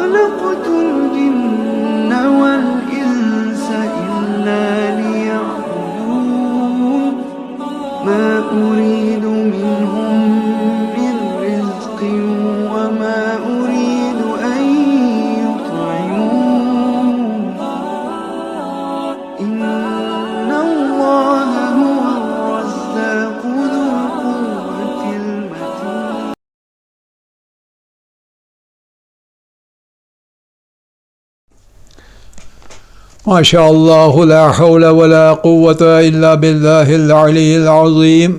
خلقت الجن والإنس إلا ليعبدون ما أريد منهم من رزق وما أريد أن يطعمون إن الله هو الرزاق ذو القوة المتين. ما شاء الله لا حول ولا قوة إلا بالله العلي العظيم.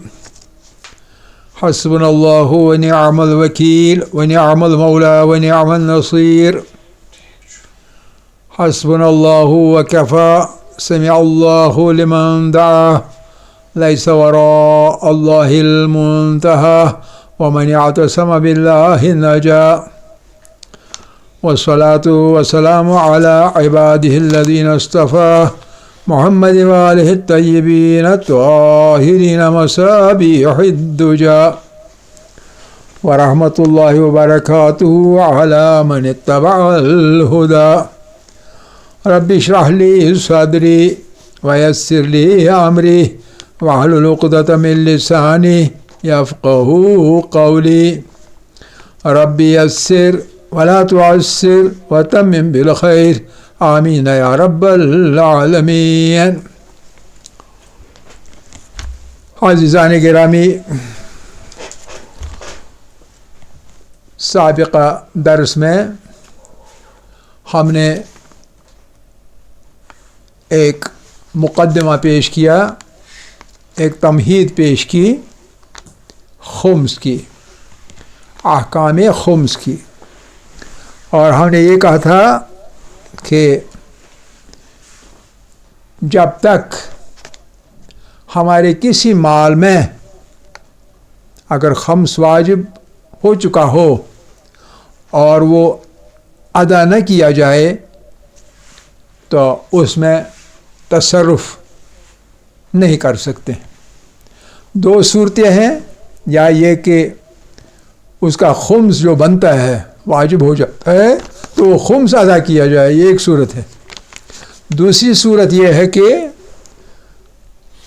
حسبنا الله ونعم الوكيل ونعم المولى ونعم النصير. حسبنا الله وكفى. سمع الله لمن دعاه. ليس وراء الله المنتهى ومن اعتصم بالله نجا. والصلاة والسلام على عباده الذين اصطفى محمد وآله الطيبين الطاهرين مصابيح الدجى. ورحمة الله وبركاته على من اتبع الهدى. رب اشرح لي صدري ويسر لي أمري واحلل عقدة من لساني يفقهوا قولي. رب يسر ولا تعسر وتمم بالخير آمین یا رب العالمین. عزیزان گرامی، سابقہ درس میں ہم نے ایک مقدمہ پیش کیا، ایک تمہید پیش کی خمس کی، احکام خمس کی، اور ہم نے یہ کہا تھا کہ جب تک ہمارے کسی مال میں اگر خمس واجب ہو چکا ہو اور وہ ادا نہ کیا جائے تو اس میں تصرف نہیں کر سکتے. دو صورتیں ہیں، یا یہ کہ اس کا خمس جو بنتا ہے واجب ہو جاتا ہے تو وہ خمس ادا کیا جائے، یہ ایک صورت ہے. دوسری صورت یہ ہے کہ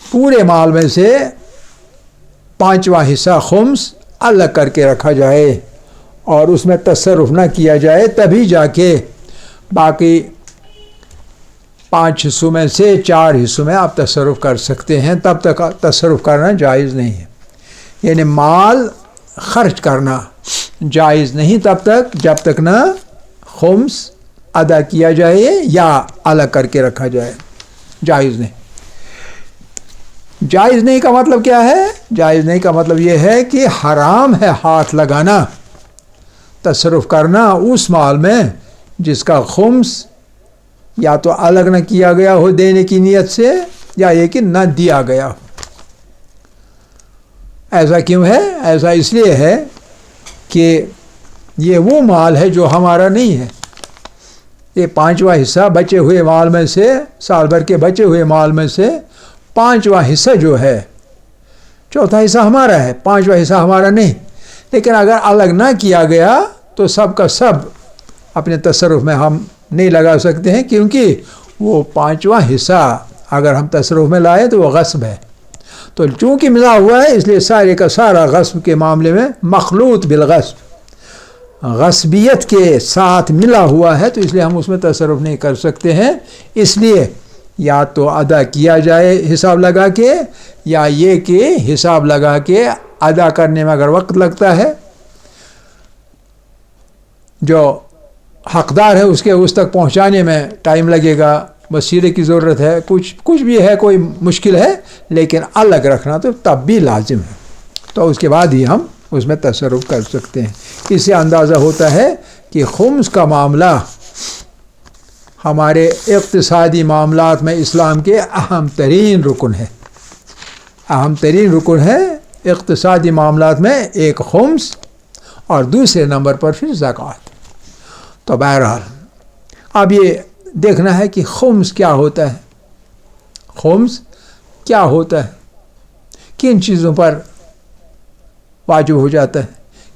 پورے مال میں سے 5واں حصہ خمس الگ کر کے رکھا جائے اور اس میں تصرف نہ کیا جائے، تبھی جا کے باقی 5 حصوں میں سے 4 حصوں میں آپ تصرف کر سکتے ہیں. تب تک تصرف کرنا جائز نہیں ہے، یعنی مال خرچ کرنا جائز نہیں تب تک جب تک نہ خمس ادا کیا جائے یا الگ کر کے رکھا جائے. جائز نہیں. جائز نہیں کا مطلب کیا ہے؟ جائز نہیں کا مطلب یہ ہے کہ حرام ہے ہاتھ لگانا، تصرف کرنا اس مال میں جس کا خمس یا تو الگ نہ کیا گیا ہو دینے کی نیت سے، یا یہ کہ نہ دیا گیا ہو. ایسا کیوں ہے؟ ایسا اس لیے ہے کہ یہ وہ مال ہے جو ہمارا نہیں ہے. یہ 5واں حصہ بچے ہوئے مال میں سے، سال بھر کے بچے ہوئے مال میں سے 5واں حصہ جو ہے، 4تھا حصہ ہمارا ہے، 5واں حصہ ہمارا نہیں. لیکن اگر الگ نہ کیا گیا تو سب کا سب اپنے تصرف میں ہم نہیں لگا سکتے ہیں، کیونکہ وہ 5واں حصہ اگر ہم تصرف میں لائے تو وہ غصب ہے. تو چونکہ ملا ہوا ہے اس لیے سارے کا سارا غصب کے معاملے میں مخلوط بالغصب، غصبیت کے ساتھ ملا ہوا ہے، تو اس لیے ہم اس میں تصرف نہیں کر سکتے ہیں. اس لیے یا تو ادا کیا جائے حساب لگا کے، یا یہ کہ حساب لگا کے ادا کرنے میں اگر وقت لگتا ہے، جو حقدار ہے اس تک پہنچانے میں ٹائم لگے گا، وسیلے کی ضرورت ہے، کچھ بھی ہے، کوئی مشکل ہے، لیکن الگ رکھنا تو تب بھی لازم ہے. تو اس کے بعد ہی ہم اس میں تصرف کر سکتے ہیں. اس سے اندازہ ہوتا ہے کہ خمس کا معاملہ ہمارے اقتصادی معاملات میں اسلام کے اہم ترین رکن ہے. اہم ترین رکن ہے اقتصادی معاملات میں ایک خمس، اور دوسرے نمبر پر پھر زکوٰۃ. تو بہرحال اب یہ دیکھنا ہے کہ خمس کیا ہوتا ہے، خمس کیا ہوتا ہے، کن چیزوں پر واجب ہو جاتا ہے،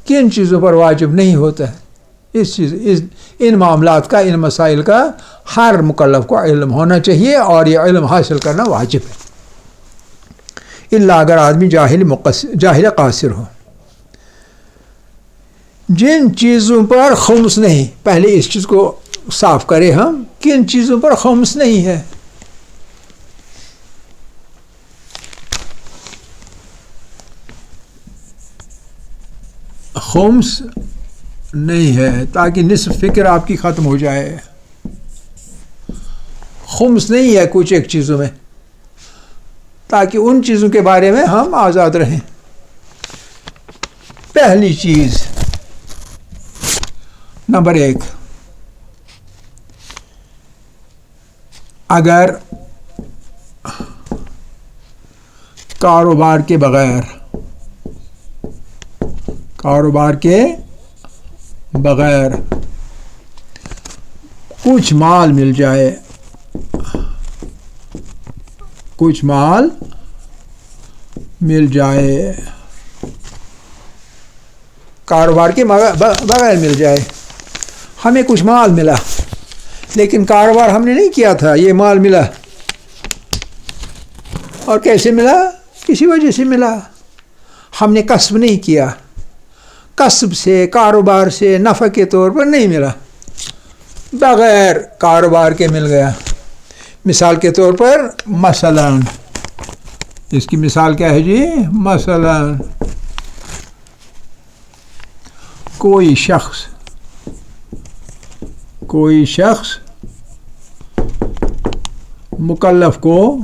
کن چیزوں پر واجب نہیں ہوتا ہے. ان معاملات کا، ان مسائل کا ہر مکلف کو علم ہونا چاہیے، اور یہ علم حاصل کرنا واجب ہے، الا اگر آدمی جاہل قاصر ہو۔ جن چیزوں پر خمس نہیں، پہلے اس چیز کو صاف کرے ہم، کن چیزوں پر خمس نہیں ہے؟ خمس نہیں ہے، تاکہ نصف فکر آپ کی ختم ہو جائے۔ خمس نہیں ہے کچھ ایک چیزوں میں، تاکہ ان چیزوں کے بارے میں ہم آزاد رہیں۔ پہلی چیز، نمبر 1، اگر کاروبار کے بغیر کچھ مال مل جائے، کاروبار کے بغیر مل جائے، ہمیں کچھ مال ملا، لیکن کاروبار ہم نے نہیں کیا تھا، یہ مال ملا، اور کیسے ملا؟ کسی وجہ سے ملا، ہم نے کسب نہیں کیا، کسب سے، کاروبار سے نفع کے طور پر نہیں ملا، بغیر کاروبار کے مل گیا۔ مثال کے طور پر، مثلا اس کی مثال کیا ہے جی؟ مثلا کوئی شخص مکلف کو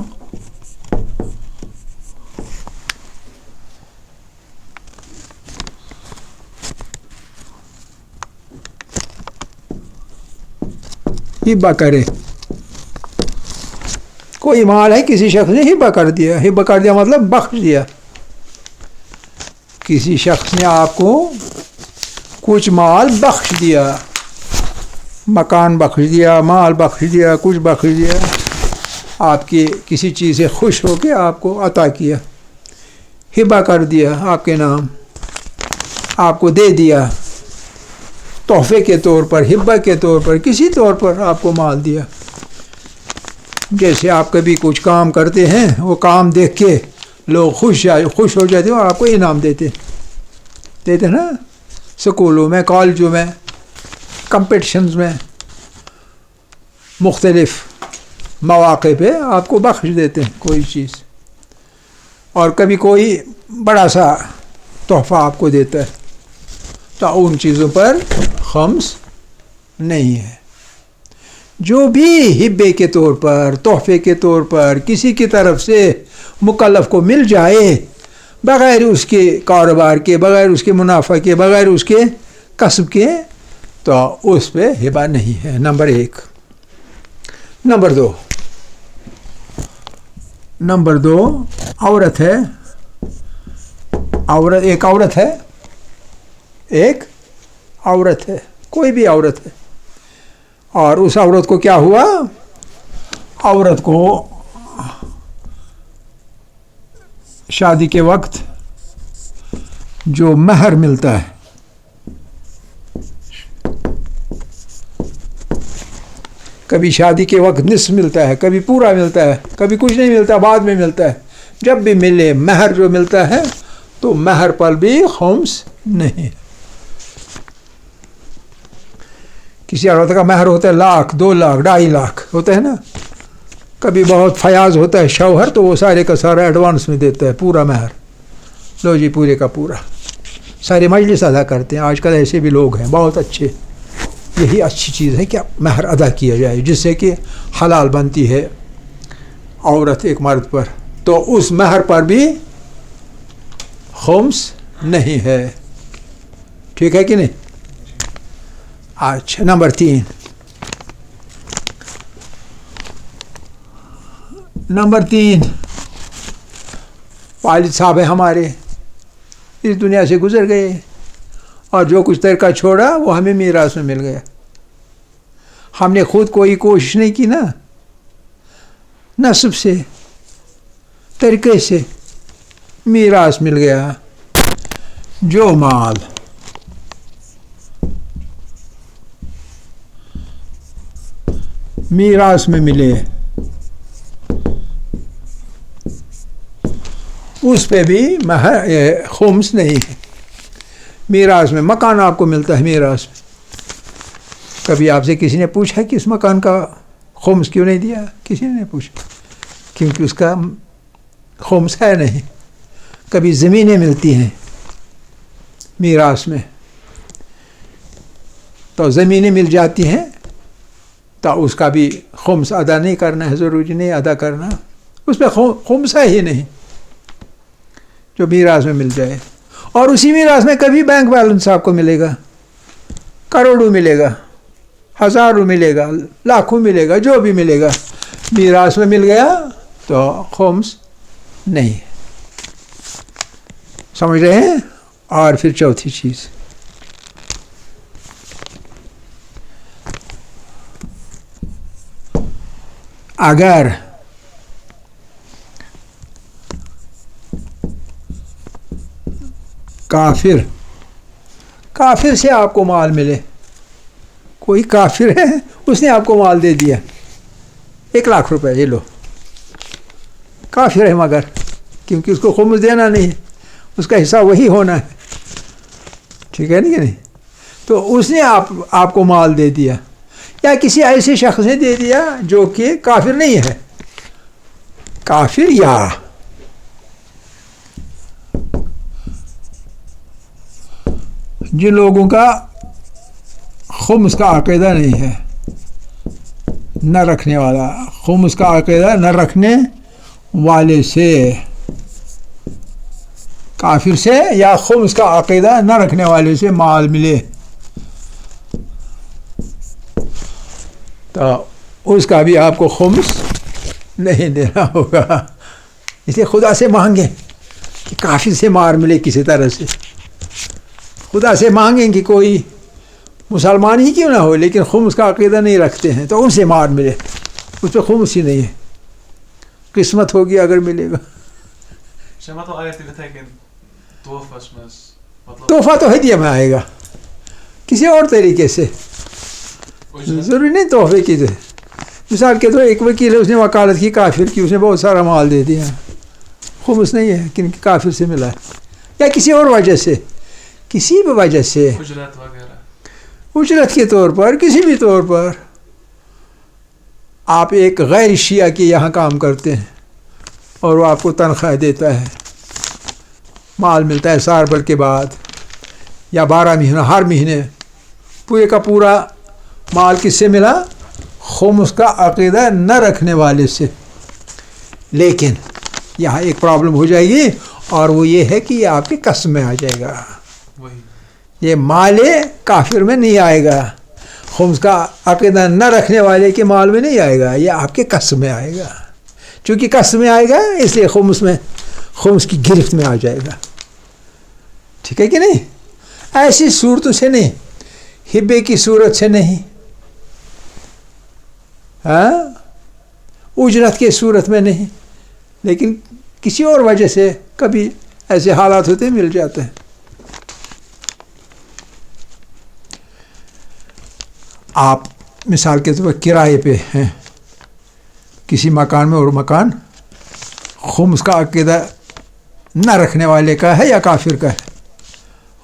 ہبہ کرے، کوئی مال ہے کسی شخص نے ہبہ کر دیا، مطلب بخش دیا، کسی شخص نے آپ کو کچھ مال بخش دیا، مکان بخش دیا، مال بخش دیا، کچھ بخش دیا، آپ کی کسی چیز سے خوش ہو کے آپ کو عطا کیا، ہبہ کر دیا، آپ کے نام آپ کو دے دیا، تحفے کے طور پر، ہبہ کے طور پر، کسی طور پر آپ کو مال دیا۔ جیسے آپ کبھی کچھ کام کرتے ہیں، وہ کام دیکھ کے لوگ خوش ہو جاتے ہیں اور آپ کو انعام دیتے نا، سکولوں میں، کالجوں میں، کمپٹیشنز میں، مختلف مواقع پہ آپ کو بخش دیتے ہیں کوئی چیز، اور کبھی کوئی بڑا سا تحفہ آپ کو دیتا ہے، تو ان چیزوں پر خمس نہیں ہے۔ جو بھی ہبے کے طور پر، تحفے کے طور پر کسی کی طرف سے مکلف کو مل جائے، بغیر اس کے کاروبار کے، بغیر اس کے منافع کے، بغیر اس کے کسب کے، تو اس پہ ہبہ نہیں ہے، نمبر 1۔ نمبر 2، عورت ہے، ایک عورت ہے، کوئی بھی عورت ہے، اور اس عورت کو کیا ہوا؟ عورت کو شادی کے وقت جو مہر ملتا ہے، کبھی شادی کے وقت نصف ملتا ہے، کبھی پورا ملتا ہے، کبھی کچھ نہیں ملتا، بعد میں ملتا ہے، جب بھی ملے مہر جو ملتا ہے تو مہر پر بھی خمس نہیں۔ کسی عورت کا مہر ہوتا ہے 1,00,000، 2,00,000، 2,50,000 ہوتا ہے نا، کبھی بہت فیاض ہوتا ہے شوہر، تو وہ سارے کا سارا ایڈوانس میں دیتا ہے، پورا مہر، لو جی پورے کا پورا، سارے مجلس ادا کرتے ہیں۔ آج کل ایسے بھی لوگ ہیں بہت اچھے، یہی اچھی چیز ہے کہ مہر ادا کیا جائے، جس سے کہ حلال بنتی ہے عورت ایک مرد پر، تو اس مہر پر بھی خمس نہیں ہے، ٹھیک ہے کہ نہیں؟ اچھا، نمبر 3، والد صاحب ہیں ہمارے، اس دنیا سے گزر گئے، اور جو کچھ ترکہ چھوڑا وہ ہمیں میراث میں مل گیا، ہم نے خود کوئی کوشش نہیں کی نا، نصب سے، ترکے سے میراث مل گیا۔ جو مال میراث میں ملے اس پہ بھی خمس نہیں ہے. میراث میں مکان آپ کو ملتا ہے میراث میں, کبھی آپ سے کسی نے پوچھا کہ اس مکان کا خمس کیوں نہیں دیا؟ کسی نے نہیں پوچھا, کیونکہ اس کا خمس ہے نہیں. کبھی زمینیں ملتی ہیں میراث میں, تو زمینیں مل جاتی ہیں تو اس کا بھی خمس ادا نہیں کرنا ہے, ضروری نہیں ادا کرنا, اس پہ خمس ہے ہی نہیں جو میراث میں مل جائے. اور اسی میراث میں کبھی بینک بیلنس آپ کو ملے گا, کروڑوں ملے گا, ہزاروں ملے گا, لاکھوں ملے گا, جو بھی ملے گا, میراث میں مل گیا تو خمس نہیں. سمجھ رہے ہیں؟ اور پھر چوتھی چیز, اگر کافر سے آپ کو مال ملے, کوئی کافر ہے اس نے آپ کو مال دے دیا 1,00,000 روپے, یہ لو, کافر ہے مگر کیونکہ اس کو خمس دینا نہیں ہے, اس کا حصہ وہی ہونا ہے, ٹھیک ہے نہیں کہ نہیں؟ تو اس نے آپ کو مال دے دیا, یا کسی ایسے شخص نے دے دیا جو کہ کافر نہیں ہے. کافر یا جن لوگوں کا خمس کا عقیدہ نہیں ہے, نہ رکھنے والا, خمس کا عقیدہ نہ رکھنے والے سے, کافر سے یا خمس کا عقیدہ نہ رکھنے والے سے مال ملے تو اس کا بھی آپ کو خمس نہیں دینا ہوگا. اس لیے خدا سے مانگیں کہ کافر سے مار ملے کسی طرح سے, خدا سے مانگیں کہ کوئی مسلمان ہی کیوں نہ ہو لیکن خمس کا عقیدہ نہیں رکھتے ہیں تو ان سے مار ملے, اس پہ خمس ہی نہیں ہے, قسمت ہوگی اگر ملے گا. تحفہ تو ہدیہ میں آئے گا کسی اور طریقے سے, ضروری نہیں تحفے کی. مثال کے تو ایک وکیل ہے, اس نے وکالت کی کافر کی, اس نے بہت سارا مال دے دیا, خمس نہیں ہے کہ کافر سے ملا ہے, یا کسی اور وجہ سے, کسی بھی وجہ سے, اجرت کے طور پر, کسی بھی طور پر. آپ ایک غیر شیعہ کے یہاں کام کرتے ہیں اور وہ آپ کو تنخواہ دیتا ہے, مال ملتا ہے سال بھر کے بعد یا 12 مہینہ, ہر مہینے پورے کا پورا مال کس سے ملا؟ خمس کا عقیدہ نہ رکھنے والے سے. لیکن یہاں ایک پرابلم ہو جائے گی, اور وہ یہ ہے کہ یہ آپ کے قسم میں آ جائے گا, یہ مال کافر میں نہیں آئے گا, خمس کا عقیدہ نہ رکھنے والے کے مال میں نہیں آئے گا, یہ آپ کے قسم میں آئے گا. چونکہ قسم میں آئے گا اس لیے خمس کی گرفت میں آ جائے گا, ٹھیک ہے کہ نہیں؟ ایسی صورتوں سے نہیں, ہبے کی صورت سے نہیں, اجرت کی صورت میں نہیں, لیکن کسی اور وجہ سے کبھی ایسے حالات ہوتے ہیں, مل جاتے ہیں. آپ مثال کے طور پر کرائے پہ ہیں کسی مکان میں, اور مکان خمس کا عقیدہ نہ رکھنے والے کا ہے یا کافر کا ہے,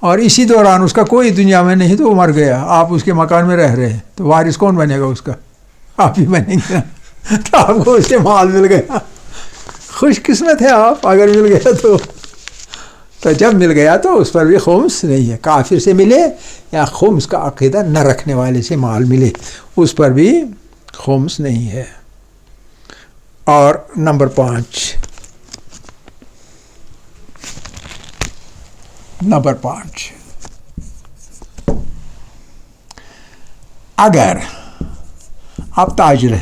اور اسی دوران اس کا کوئی دنیا میں نہیں تو وہ مر گیا, آپ اس کے مکان میں رہ رہے ہیں, تو وارث کون بنے گا اس کا؟ آپ ہی بنیں گے. تو آپ کو اس سے مال مل گیا, خوش قسمت ہے آپ اگر مل گیا تو جب مل گیا تو اس پر بھی خمس نہیں ہے. کافر سے ملے یا خمس کا عقیدہ نہ رکھنے والے سے مال ملے, اس پر بھی خمس نہیں ہے. اور نمبر 5, اگر آپ تاجر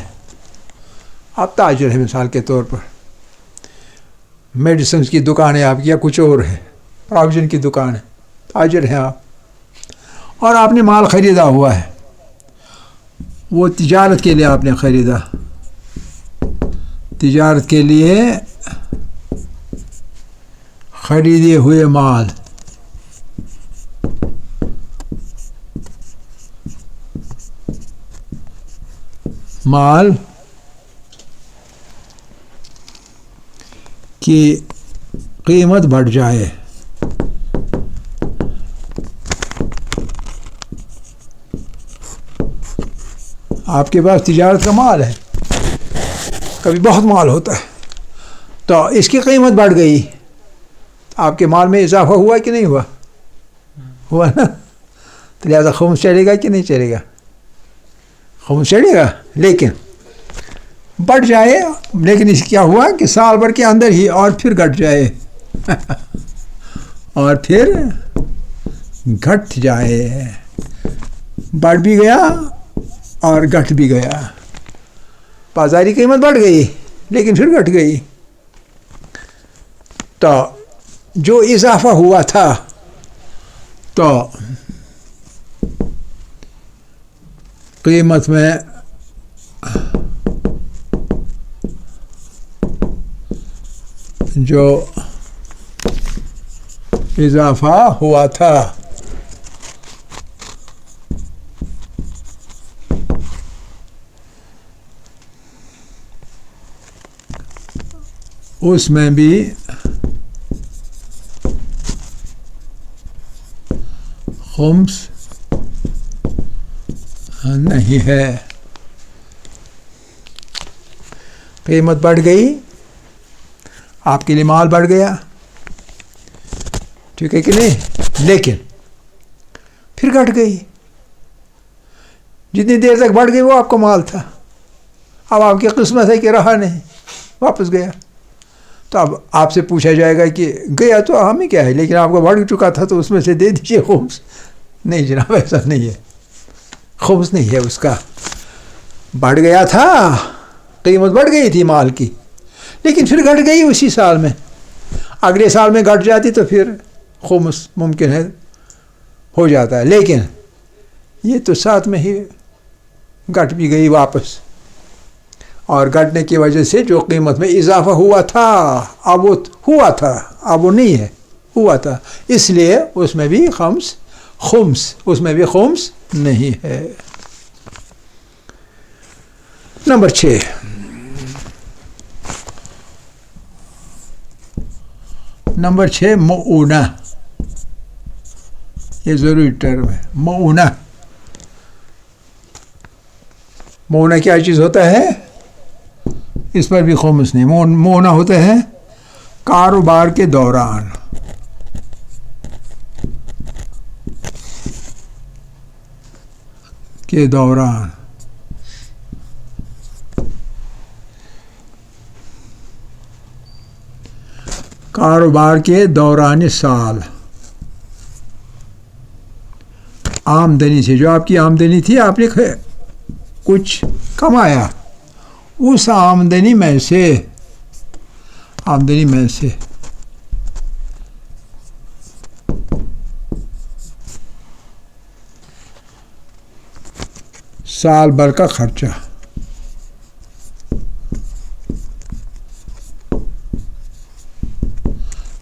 ہیں مثال کے طور پر, میڈیسنز کی دکان ہے آپ کی, یا کچھ اور ہے, پروویژن کی دکان ہے, تاجر ہیں آپ, اور آپ نے مال خریدا ہوا ہے, وہ تجارت کے لیے آپ نے خریدا, تجارت کے لیے خریدے ہوئے مال مال کی قیمت بڑھ جائے، آپ کے پاس تجارت کا مال ہے، کبھی بہت مال ہوتا ہے، تو اس کی قیمت بڑھ گئی، آپ کے مال میں اضافہ ہوا کہ نہیں ہوا؟ ہوا نا، تو لہٰذا خمس چلے گا کہ نہیں چلے گا؟ خمس چلے گا، لیکن بڑھ جائے، لیکن اس کیا ہوا کہ سال بھر کے اندر ہی اور پھر گھٹ جائے اور پھر گھٹ جائے، بڑھ بھی گیا اور گھٹ بھی گیا، بازاری قیمت بڑھ گئی لیکن پھر گھٹ گئی، تو جو اضافہ ہوا تھا تو قیمت میں جو اضافہ ہوا تھا اس میں بھی خمس نہیں ہے، قیمت بڑھ گئی، آپ کے لیے مال بڑھ گیا، ٹھیک ہے کہ نہیں، لیکن پھر گھٹ گئی، جتنی دیر تک بڑھ گئی وہ آپ کا مال تھا، اب آپ کی قسمت ہے کہ رہا نہیں، واپس گیا، تو اب آپ سے پوچھا جائے گا کہ گیا تو ہمیں کیا ہے، لیکن آپ کو بڑھ چکا تھا تو اس میں سے دے دیجیے خمس۔ نہیں جناب، ایسا نہیں ہے، خمس نہیں ہے، اس کا بڑھ گیا تھا، قیمت بڑھ گئی تھی مال کی، لیکن پھر گھٹ گئی اسی سال میں، اگلے سال میں گھٹ جاتی تو پھر خمس ممکن ہے ہو جاتا ہے، لیکن یہ تو ساتھ میں ہی گھٹ بھی گئی واپس، اور گھٹنے کی وجہ سے جو قیمت میں اضافہ ہوا تھا اب وہ ہوا تھا، اب وہ نہیں ہے، ہوا تھا، اس لیے اس میں بھی خمس اس میں بھی خمس نہیں ہے۔ نمبر 6، مؤونہ، یہ ضروری ٹرم ہے، مؤونہ۔ مؤونہ کیا چیز ہوتا ہے؟ اس پر بھی خمس نہیں، مؤونہ ہوتا ہے کاروبار کے دوران، کاروبار کے دوران سال، آمدنی سے، جو آپ کی آمدنی تھی، آپ نے کچھ کمایا، اس آمدنی میں سے سال بھر کا خرچہ،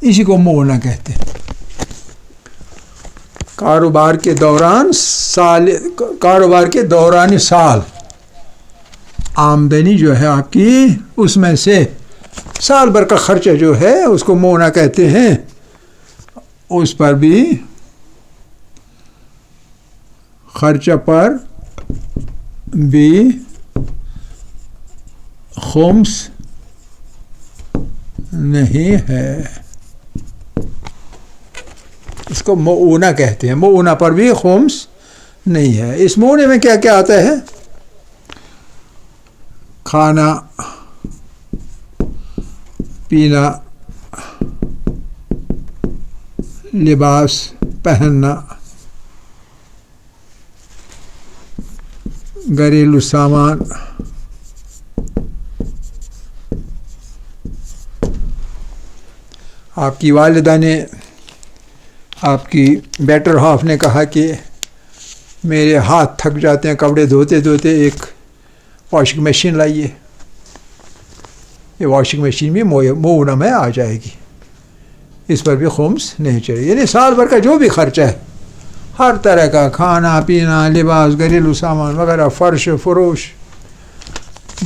اسی کو مؤونہ کہتے ہیں۔ کاروبار کے دوران سال آمدنی جو ہے آپ کی، اس میں سے سال بھر کا خرچہ جو ہے اس کو مؤونہ کہتے ہیں، اس پر بھی خرچہ پر بھی خمس نہیں ہے، اس کو مؤونہ کہتے ہیں، مؤونہ پر بھی خمس نہیں ہے۔ اس مؤونے میں کیا کیا آتا ہے؟ کھانا پینا، لباس پہننا، گھریلو سامان، آپ کی والدہ نے، آپ کی بیٹر ہاف نے کہا کہ میرے ہاتھ تھک جاتے ہیں کپڑے دھوتے دھوتے، ایک واشنگ مشین لائیے، یہ واشنگ مشین بھی مؤونہ میں آ جائے گی، اس پر بھی خمس نہیں چاہیے، یعنی سال بھر کا جو بھی خرچہ ہے، ہر طرح کا، کھانا پینا، لباس، گھریلو سامان وغیرہ، فرش فروش،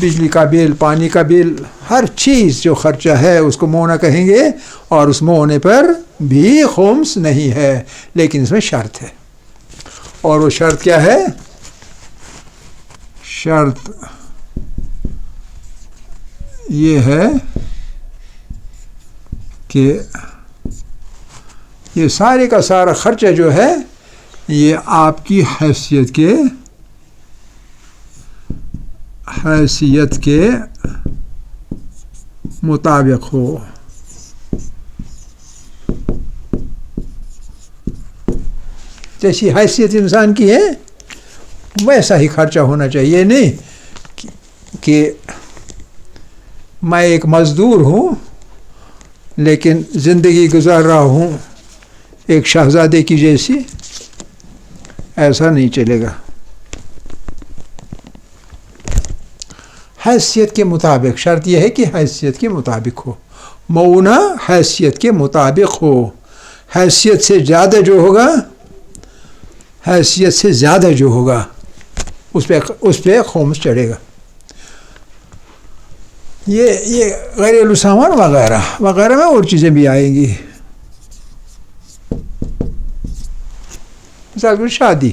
بجلی کا بل، پانی کا بل، ہر چیز جو خرچہ ہے اس کو مونا کہیں گے، اور اس مونے پر بھی خمس نہیں ہے، لیکن اس میں شرط ہے، اور وہ شرط کیا ہے؟ شرط یہ ہے کہ یہ سارے کا سارا خرچہ جو ہے یہ آپ کی حیثیت کے مطابق ہو. جیسی حیثیت انسان کی ہے ویسا ہی خرچہ ہونا چاہیے. یہ نہیں کہ میں ایک مزدور ہوں لیکن زندگی گزار رہا ہوں ایک شہزادے کی جیسی، ایسا نہیں چلے گا. حیثیت کے مطابق، شرط یہ ہے کہ حیثیت کے مطابق ہو، معونہ حیثیت کے مطابق ہو. حیثیت سے زیادہ جو ہوگا، حیثیت سے زیادہ جو ہوگا اس پہ خمس چڑھے گا. یہ گھریلو سامان وغیرہ وغیرہ میں اور چیزیں بھی آئیں گی. مثال شادی،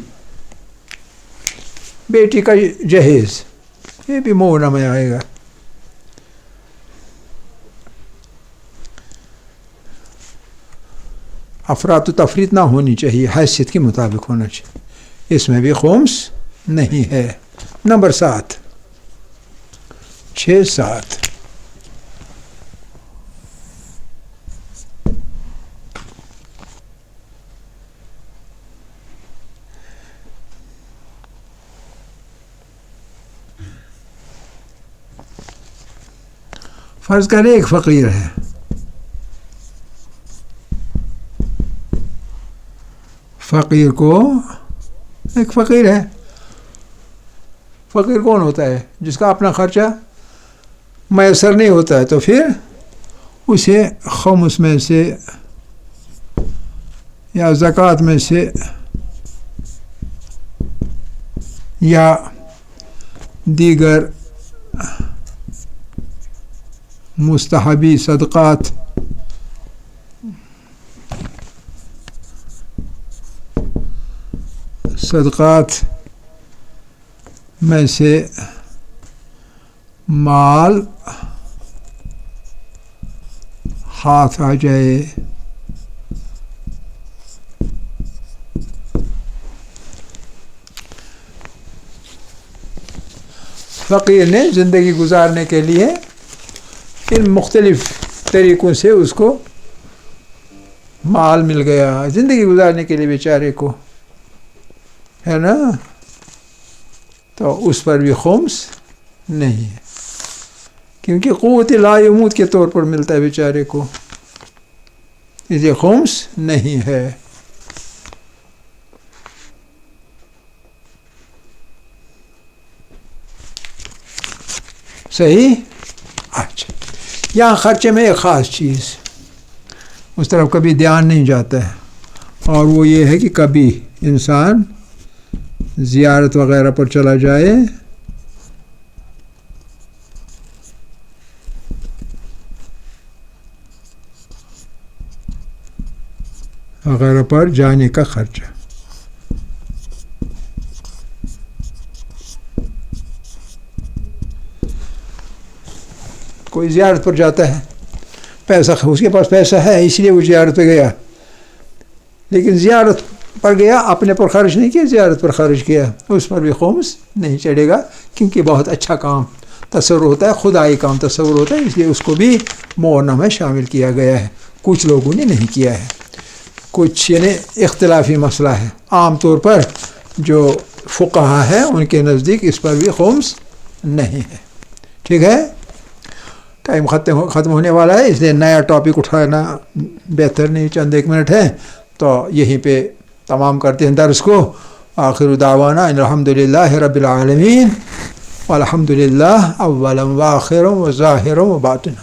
بیٹی کا جہیز، یہ بھی معونہ میں آئے گا. افراط و تفریط نہ ہونی چاہیے، حیثیت کے مطابق ہونا چاہیے، اس میں بھی خمس نہیں ہے. نمبر 7، 6-7 فرض کریں ایک فقیر ہے، فقیر کو ایک فقیر ہے. فقیر کون ہوتا ہے؟ جس کا اپنا خرچہ میسر نہیں ہوتا ہے، تو پھر اسے خمس میں سے یا زکوٰۃ میں سے یا دیگر مستحبی صدقات میں سے مال ہاتھ آ جائے. فقیر نے زندگی گزارنے کے لیے ان مختلف طریقوں سے اس کو مال مل گیا، زندگی گزارنے کے لیے بیچارے کو، ہے نا، تو اس پر بھی خمس نہیں ہے، کیونکہ قوت لا یموت کے طور پر ملتا ہے بیچارے کو، اس لیے خمس نہیں ہے. صحیح؟ اچھا، یہاں خرچے میں ایک خاص چیز اس طرف کبھی دھیان نہیں جاتا ہے، اور وہ یہ ہے کہ کبھی انسان زیارت وغیرہ پر چلا جائے وغیرہ پر جانے کا خرچہ. کوئی زیارت پر جاتا ہے، پیسہ اس کے پاس پیسہ ہے اس لیے وہ زیارت پہ گیا، لیکن زیارت پر گیا اپنے پر خرچ نہیں کیا، زیارت پر خرچ کیا، اس پر بھی خمس نہیں چڑھے گا، کیونکہ بہت اچھا کام تصور ہوتا ہے، خدائی کام تصور ہوتا ہے، اس لیے اس کو بھی معونہ میں شامل کیا گیا ہے. کچھ لوگوں نے نہیں کیا ہے، کچھ یعنی اختلافی مسئلہ ہے. عام طور پر جو فقہا ہیں ان کے نزدیک اس پر بھی خمس نہیں ہے. ٹھیک ہے، ٹائم ختم ہونے والا ہے، اس لیے نیا ٹاپک اٹھانا بہتر نہیں. چند ایک منٹ ہے تو یہیں پہ تمام کرتے ہیں درس کو. آخر دعوانا ان الحمدللہ رب العالمین والحمدللہ اولا وآخرا وظاہرا وباطنا.